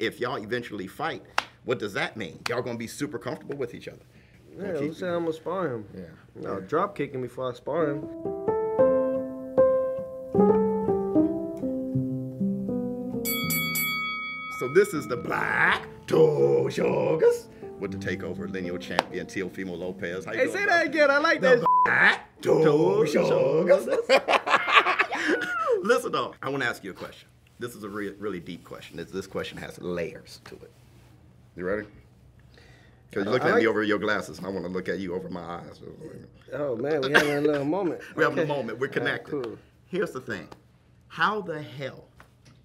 if y'all eventually fight, what does that mean? Y'all gonna be super comfortable with each other? Yeah, who said I'm gonna spar him? Yeah. No, drop kicking before I spar him. So this is the Black Toe Sugars with the takeover lineal champion Teofimo Lopez. How you doing, Say bro? that again. I like that. Black Toe Sugars. Listen though, I want to ask you a question. This is a really deep question. This question has layers to it. You ready? Because you're looking at me over your glasses. I want to look at you over my eyes. Oh man, we having a little moment. We're having a moment. We're connected. Right, cool. Here's the thing. How the hell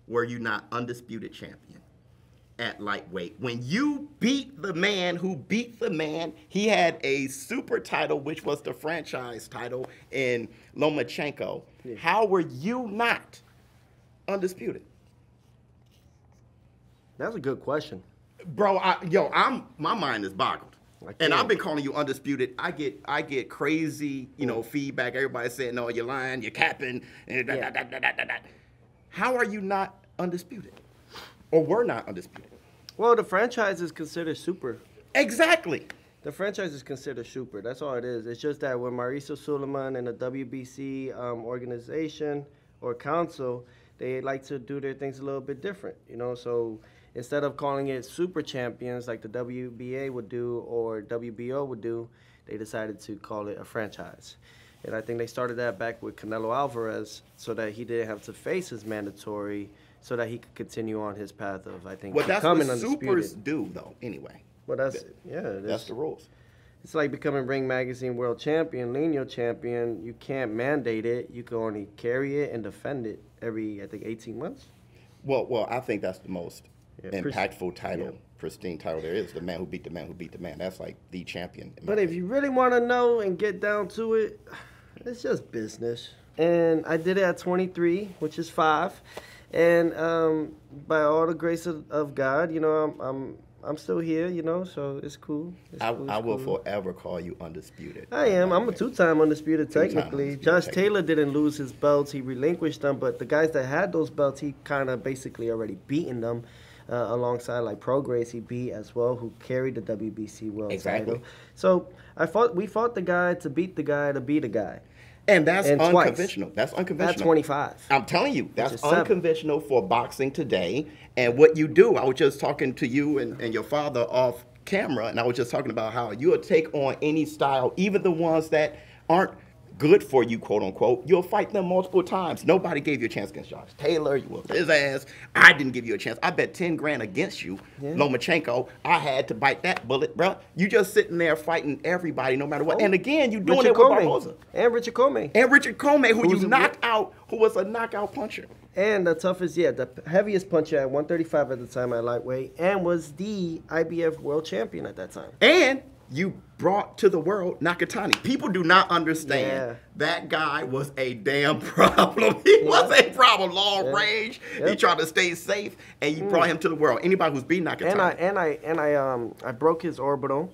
were you not undisputed champion at lightweight? When you beat the man who beat the man, he had a super title, which was the franchise title in Lomachenko. Yeah. How were you not undisputed? That's a good question. Bro, my mind is boggled. And I've been calling you undisputed. I get crazy, feedback. Everybody saying, no, you're lying, you're capping. How are you not undisputed? Or were not undisputed? Well, the franchise is considered super. Exactly. The franchise is considered super. That's all it is. It's just that when Mauricio Suleiman and the WBC organization or council, they like to do their things a little bit different, So instead of calling it super champions like the WBA would do or WBO would do, they decided to call it a franchise. And I think they started that back with Canelo Alvarez so that he didn't have to face his mandatory, so that he could continue on his path of, I think, becoming that's what undisputed. supers do, though, anyway. Well, that's the rules. It's like becoming Ring Magazine World Champion, lineal champion. You can't mandate it. You can only carry it and defend it every, I think, 18 months. Well, I think that's the most impactful title, pristine title there is. The man who beat the man who beat the man. That's like the champion. But if you really want to know and get down to it, it's just business. And I did it at 23, which is 5. And by all the grace of God, I'm still here, so it's cool. I will forever call you undisputed. I am. I'm a 2-time undisputed, technically. Josh Taylor didn't lose his belts. He relinquished them. But the guys that had those belts, he kind of basically already beaten them alongside like Prograis he beat as well, who carried the WBC world title. So we fought the guy to beat the guy to beat a guy. And that's unconventional. That's unconventional. That's 25. I'm telling you, that's unconventional for boxing today. And what you do, I was just talking to you and your father off camera, and I was just talking about how you'll take on any style, even the ones that aren't good for you, quote unquote. You'll fight them multiple times. Nobody gave you a chance against Josh Taylor. You whooped his ass. I didn't give you a chance. I bet 10 grand against you, Lomachenko. I had to bite that bullet, bro. You just sitting there fighting everybody, no matter what. And again, you doing it with Barboza. And Richard Comey. And Richard Comey, who you knocked out, who was a knockout puncher. And the toughest, the heaviest puncher at 135 at the time at lightweight, and was the IBF world champion at that time. And you brought to the world Nakatani. People do not understand that guy was a damn problem. He was a problem, long range. He tried to stay safe, and you brought him to the world. Anybody who's beat Nakatani. I broke his orbital,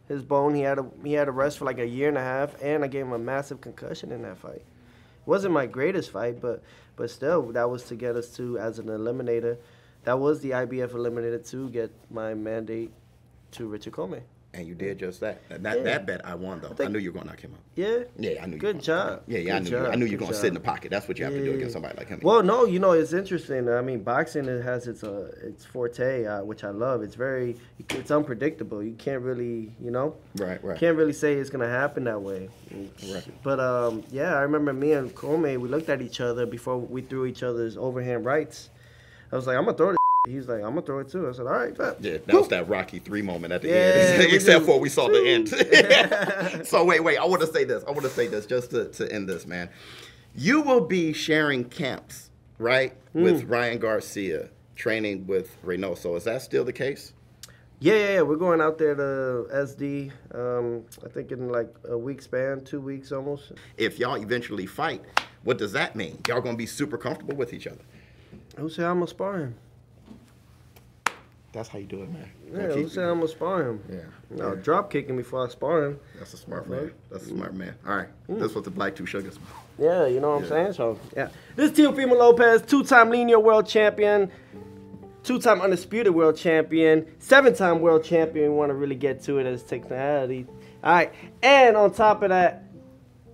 his bone. He had a rest for like a year and a half, and I gave him a massive concussion in that fight. It wasn't my greatest fight, but still, that was to get us to, as an eliminator, that was the IBF eliminator to get my mandate to Richard Comey. And you did just that. That bet I won, though. I knew you were going to knock him out. Yeah? Yeah, I knew you. Good job. Yeah, I knew you were going to sit in the pocket. That's what you have to do against somebody like him. Well, no, it's interesting. I mean, boxing, it has its forte, which I love. It's unpredictable. You can't really, Right. Can't really say it's going to happen that way. Right. But, I remember me and Comey, we looked at each other before we threw each other's overhand rights. I was like, I'm going to throw this. He's like, I'm going to throw it too. I said, all right, bet. Yeah, that was that Rocky 3 moment at the end. Except for we saw the end. So wait. I want to say this just to end this, man. You will be sharing camps, right, with Ryan Garcia, training with Reynoso. Is that still the case? Yeah. We're going out there to SD, I think in like a week span, 2 weeks almost. If y'all eventually fight, what does that mean? Y'all going to be super comfortable with each other? Who said I'm going to spar him? That's how you do it, man. Yeah, who said I'm going to spar him? Yeah. No, drop kicking before I spar him. That's a smart man. That's a smart man. All right. This was the Black Two Sugars. Yeah, you know what I'm saying? So, this is Teofimo Lopez, 2-time lineal world champion. 2-time undisputed world champion, 7-time world champion. We want to really get to it as technicality. All right, and on top of that,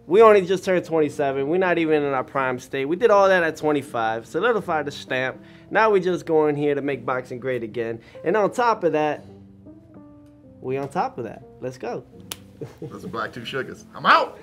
we only just turned 27. We're not even in our prime state. We did all that at 25, solidified the stamp. Now we just going here to make boxing great again. And on top of that, we on top of that. Let's go. Those are Black Two Sugars. I'm out.